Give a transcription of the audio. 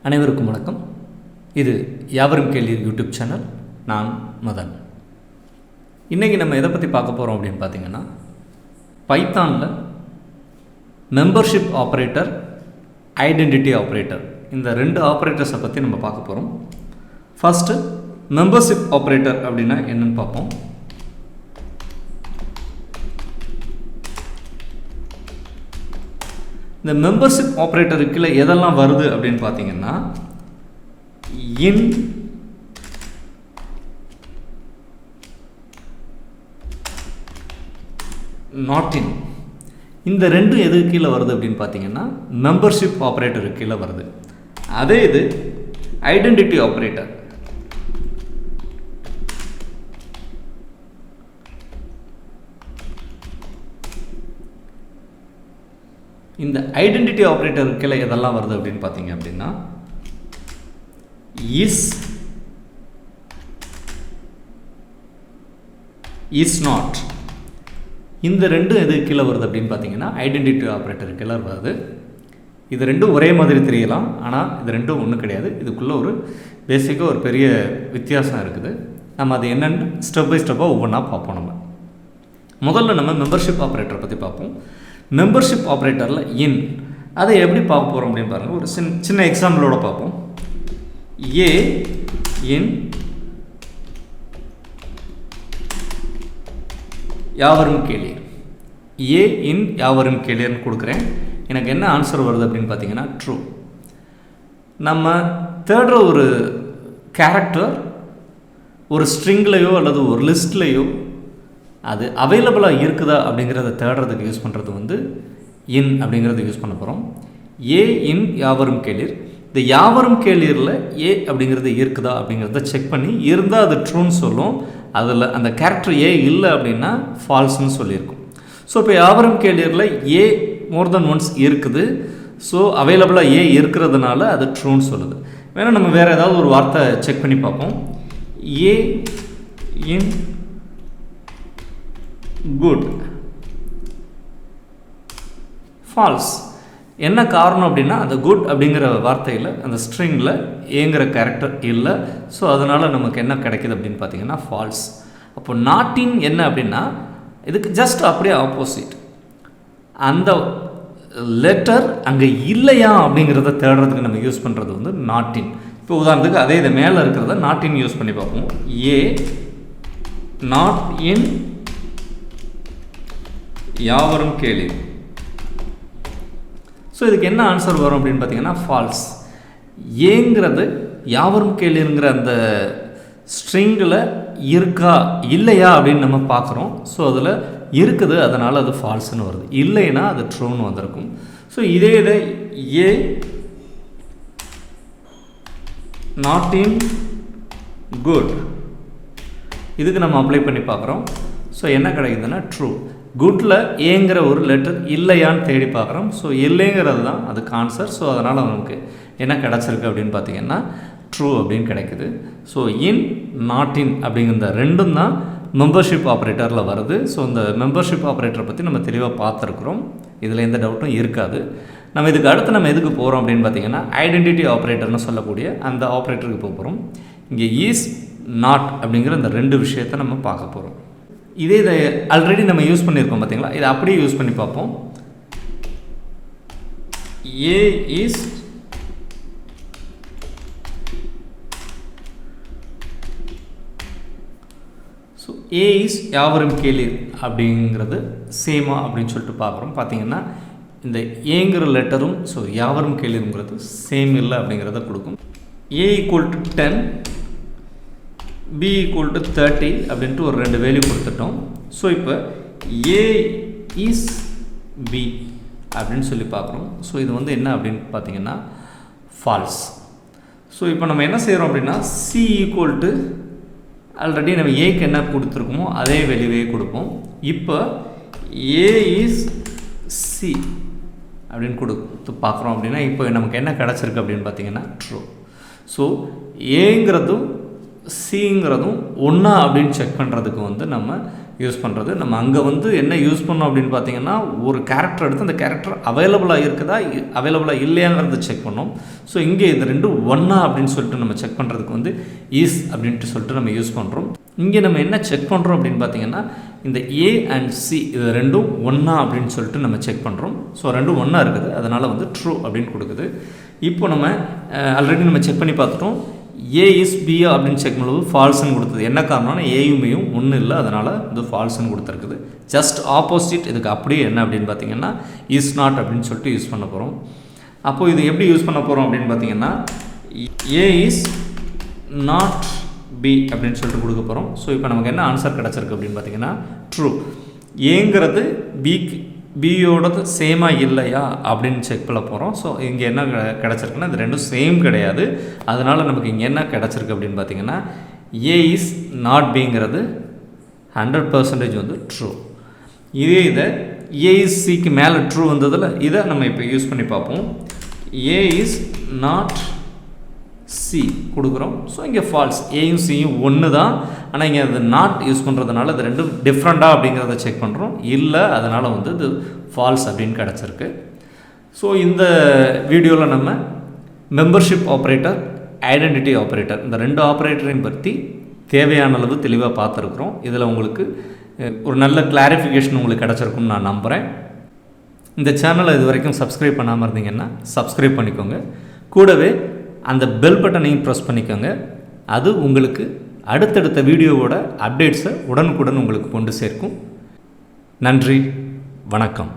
அனைவருக்கும் வணக்கம். இது யாவரும் கேள்வியர் யூடியூப் சேனல். நான் மதன். இன்றைக்கி நம்ம எதை பற்றி பார்க்க போகிறோம் அப்படின்னு பார்த்தீங்கன்னா, பைத்தானில் மெம்பர்ஷிப் ஆப்ரேட்டர், ஐடென்டிட்டி ஆப்ரேட்டர், இந்த ரெண்டு ஆப்ரேட்டர்ஸை பற்றி நம்ம பார்க்க போகிறோம். ஃபஸ்ட்டு மெம்பர்ஷிப் ஆப்ரேட்டர் அப்படின்னா என்னன்னு பார்ப்போம். இந்த மெம்பர்ஷிப் ஆப்ரேட்டருக்குள்ள எதெல்லாம் வருது அப்படின்னு பார்த்தீங்கன்னா, இன், நாட் இன், இந்த ரெண்டும் எது கீழே வருது அப்படின்னு பார்த்தீங்கன்னா மெம்பர்ஷிப் ஆப்ரேட்டருக்கு கீழே வருது. அதே இது ஐடென்டிட்டி ஆப்ரேட்டர். இந்த ஐடென்டிட்டி ஆப்ரேட்டருக்கு கீழே எதெல்லாம் வருது அப்படின்னு பார்த்தீங்க அப்படின்னா, இஸ் நாட், இந்த ரெண்டும் எது கீழே வருது அப்படின்னு பார்த்தீங்கன்னா ஐடென்டிட்டி ஆப்ரேட்டருக்கு கீழே வருது. இது ரெண்டும் ஒரே மாதிரி தெரியலாம், ஆனால் இது ரெண்டும் ஒன்றும் கிடையாது. இதுக்குள்ளே ஒரு பேசிக்காக ஒரு பெரிய வித்தியாசம் இருக்குது. நம்ம அது என்னென்னு ஸ்டெப் பை ஸ்டெப்பாக ஒவ்வொன்றா பார்ப்போம். முதல்ல நம்ம மெம்பர்ஷிப் ஆப்ரேட்டரை பற்றி பார்ப்போம். மெம்பர்ஷிப் ஆப்ரேட்டரில் இன், அதை எப்படி பார்க்க போகிறோம் அப்படின்னு பாருங்கள். ஒரு சின்ன எக்ஸாம்பிளோட பார்ப்போம். ஏ இன் யாவரும் கேளிர், ஏ இன் யாவரும் கேளிர்னு கொடுக்குறேன். எனக்கு என்ன ஆன்சர் வருது அப்படின்னு பார்த்தீங்கன்னா ட்ரூ. நம்ம தேடுற ஒரு கேரக்டர் ஒரு ஸ்ட்ரிங்லேயோ அல்லது ஒரு லிஸ்ட்லேயோ அது அவைலபிளாக இருக்குதா அப்படிங்கிறத தேடுறதுக்கு யூஸ் பண்ணுறது வந்து இன் அப்படிங்கிறத யூஸ் பண்ண போகிறோம். ஏ இன் யாவரும் கேளிர், இந்த யாவரும் கேளிரில் ஏ அப்படிங்கிறது இருக்குதா அப்படிங்கிறத செக் பண்ணி இருந்தால் அது ட்ரூன்னு சொல்லும். அதில் அந்த கேரக்டர் ஏ இல்லை அப்படின்னா ஃபால்ஸ்ன்னு சொல்லியிருக்கும். ஸோ இப்போ யாவரும் கேளிரில் ஏ மோர் தென் ஒன்ஸ் இருக்குது. ஸோ அவைலபிளாக ஏ இருக்கிறதுனால அது ட்ரூன்னு சொல்லுது. வேணால் நம்ம வேறு ஏதாவது ஒரு வார்த்தை செக் பண்ணி பார்ப்போம். ஏ இன் குட், ஃபால்ஸ். என்ன காரணம் அப்படின்னா அந்த குட் அப்படிங்கிற வார்த்தையில் அந்த ஸ்ட்ரிங்கில் ஏங்கிற கேரக்டர் இல்லை. ஸோ அதனால் நமக்கு என்ன கிடைக்கிது அப்படின்னு பார்த்தீங்கன்னா ஃபால்ஸ். அப்போ நாட்டின் என்ன அப்படின்னா இதுக்கு ஜஸ்ட் அப்படியே ஆப்போசிட். அந்த லெட்டர் அங்கே இல்லையா அப்படிங்கிறத தேடுறதுக்கு நம்ம யூஸ் பண்ணுறது வந்து நாட்டின். இப்போ உதாரணத்துக்கு அதே இதை மேலே இருக்கிறத நாட்டின் யூஸ் பண்ணி பார்ப்போம். ஏ நாட் இன் யாவரும் கேளிர். ஸோ இதுக்கு என்ன ஆன்சர் வரும் அப்படின்னு பார்த்தீங்கன்னா ஃபால்ஸ். ஏங்கிறது யாவரும் கேளிருங்கிற அந்த ஸ்ட்ரிங்கில் இருக்கா இல்லையா அப்படின்னு நம்ம பார்க்குறோம். ஸோ அதில் இருக்குது, அதனால் அது ஃபால்ஸ்ன்னு வருது. இல்லைன்னா அது ட்ரூன்னு வந்திருக்கும். ஸோ இதே இதை ஏ நாட் இன் குட், இதுக்கு நம்ம அப்ளை பண்ணி பார்க்குறோம். ஸோ என்ன கிடைக்குதுன்னா ட்ரூ. குட்டில் ஏங்கிற ஒரு லெட்டர் இல்லையான்னு தேடி பார்க்குறோம். ஸோ இல்லைங்கிறது தான் அதுக்கு ஆன்சர். ஸோ அதனால் நமக்கு என்ன கிடச்சிருக்கு அப்படின்னு பார்த்தீங்கன்னா ட்ரூ அப்படின்னு கிடைக்குது. ஸோ இன், நாட் இன் அப்படிங்கிற ரெண்டும் தான் மெம்பர்ஷிப் ஆப்ரேட்டரில் வருது. ஸோ இந்த மெம்பர்ஷிப் ஆப்ரேட்டரை பற்றி நம்ம தெளிவாக பார்த்துருக்குறோம். இதில் எந்த டவுட்டும் இருக்காது. நம்ம இதுக்கு அடுத்து நம்ம எதுக்கு போகிறோம் அப்படின்னு பார்த்தீங்கன்னா ஐடென்டிட்டி ஆப்ரேட்டர்னு சொல்லக்கூடிய அந்த ஆப்ரேட்டருக்கு போக போகிறோம். இங்கே இஸ், நாட் அப்படிங்கிற இந்த ரெண்டு விஷயத்தை நம்ம பார்க்க போகிறோம். இதை ஆல்ரெடி நம்ம யூஸ் பண்ணியிருக்கோம் பார்த்தீங்களா, இதை அப்படியே யூஸ் பண்ணி பார்ப்போம். ஏ இஸ் ஸோ ஏ இஸ் யாவரும் கேளிர் அப்படிங்கிறது சேமா அப்படின்னு சொல்லிட்டு பார்க்குறோம். பார்த்தீங்கன்னா இந்த ஏங்கிற லெட்டரும் ஸோ யாவரும் கேளிருங்கிறது சேம் இல்லை அப்படிங்கிறத கொடுக்கும். A equal to 10, b equal to 30 அப்படின்ட்டு ஒரு ரெண்டு வேல்யூ கொடுத்துட்டோம். ஸோ இப்போ a இஸ் b அப்படின்னு சொல்லி பார்க்குறோம். ஸோ இது வந்து என்ன அப்படின்னு பார்த்தீங்கன்னா ஃபால்ஸ். ஸோ இப்போ நம்ம என்ன செய்கிறோம் அப்படின்னா c ஈக்குவல் டு ஆல்ரெடி நம்ம ஏக்கு என்ன கொடுத்துருக்கோமோ அதே வேல்யூவே கொடுப்போம். இப்போ a இஸ் c அப்படின்னு கொடுத்து பார்க்குறோம் அப்படின்னா இப்போ நமக்கு என்ன கிடச்சிருக்கு அப்படின்னு பார்த்தீங்கன்னா ட்ரூ. ஸோ ஏங்கிறதும் சிங்கிறதும் ஒன்றா அப்படின்னு செக் பண்ணுறதுக்கு வந்து நம்ம யூஸ் பண்ணுறது. நம்ம அங்கே வந்து என்ன யூஸ் பண்ணோம் அப்படின்னு பார்த்தீங்கன்னா, ஒரு கேரக்டர் எடுத்து அந்த கேரக்டர் அவைலபிளாக இருக்குதா அவைலபிளாக இல்லையாங்கிறத செக் பண்ணோம். ஸோ இங்கே இது ரெண்டும் ஒன்றா அப்படின்னு சொல்லிட்டு நம்ம செக் பண்ணுறதுக்கு வந்து இஸ் அப்படின்ட்டு சொல்லிட்டு நம்ம யூஸ் பண்ணுறோம். இங்கே நம்ம என்ன செக் பண்ணுறோம் அப்படின்னு பார்த்தீங்கன்னா, இந்த ஏ அண்ட் சி இது ரெண்டும் ஒன்றா அப்படின்னு சொல்லிட்டு நம்ம செக் பண்ணுறோம். ஸோ ரெண்டும் ஒன்றா இருக்குது, அதனால் வந்து ட்ரூ அப்படின்னு கொடுக்குது. இப்போ நம்ம ஆல்ரெடி நம்ம செக் பண்ணி பார்த்துட்டோம். ஏ இஸ் பியா அப்படின்னு செக் பண்ணும்போது ஃபால்ஸ்ன்னு கொடுத்தது. என்ன காரணம்னா ஏயுமையும் ஒன்றும் இல்லை, அதனால் இது ஃபால்ஸ்ன்னு கொடுத்துருக்குது. ஜஸ்ட் ஆப்போசிட் இதுக்கு அப்படியே என்ன அப்படின்னு பார்த்தீங்கன்னா இஸ் நாட் அப்படின்னு சொல்லிட்டு யூஸ் பண்ண போகிறோம். அப்போது இது எப்படி யூஸ் பண்ண போகிறோம் அப்படின்னு பார்த்தீங்கன்னா, ஏ இஸ் நாட் பி அப்படின்னு சொல்லிட்டு கொடுக்க போகிறோம். ஸோ இப்போ நமக்கு என்ன ஆன்சர் கிடச்சிருக்கு அப்படின்னு பார்த்தீங்கன்னா ட்ரூ. ஏங்கிறது பியோடது சேமாக இல்லையா அப்படின்னு செக் பண்ண போகிறோம். ஸோ இங்கே என்ன கிடச்சிருக்குன்னா இது ரெண்டும் சேம் கிடையாது. அதனால் நமக்கு இங்கே என்ன கிடச்சிருக்கு அப்படின்னு பார்த்தீங்கன்னா ஏ இஸ் நாட் பிங்கிறது 100% வந்து ட்ரூ. இதே இதை ஏ இஸ் சிக்கு மேலே ட்ரூ வந்ததில் இதை நம்ம இப்போ யூஸ் பண்ணி பார்ப்போம். ஏ இஸ் நாட் சி கொடுக்குறோம். ஸோ இங்கே ஃபால்ஸ். ஏயும் சியும் ஒன்று தான், ஆனால் இங்கே அது நாட் யூஸ் பண்ணுறதுனால அது ரெண்டும் டிஃப்ரெண்ட்டாக அப்படிங்கிறத செக் பண்ணுறோம். இல்லை, அதனால் வந்து இது ஃபால்ஸ் அப்படின்னு கிடச்சிருக்கு. ஸோ இந்த வீடியோவில் நம்ம மெம்பர்ஷிப் ஆப்ரேட்டர், ஐடென்டிட்டி ஆப்ரேட்டர் இந்த ரெண்டு ஆப்ரேட்டரையும் பற்றி தேவையான அளவு தெளிவாக பார்த்துருக்குறோம். இதில் உங்களுக்கு ஒரு நல்ல கிளாரிஃபிகேஷன் உங்களுக்கு கிடச்சிருக்கும்னு நான் நம்புகிறேன். இந்த சேனலை இது வரைக்கும் சப்ஸ்கிரைப் பண்ணாமல் இருந்தீங்கன்னா சப்ஸ்கிரைப் பண்ணிக்கோங்க. கூடவே அந்த பெல் பட்டனையும் ப்ரெஸ் பண்ணிக்கோங்க. அது உங்களுக்கு அடுத்தடுத்த வீடியோவோட அப்டேட்ஸை உடனுக்குடன் உங்களுக்கு கொண்டு சேர்க்கும். நன்றி, வணக்கம்.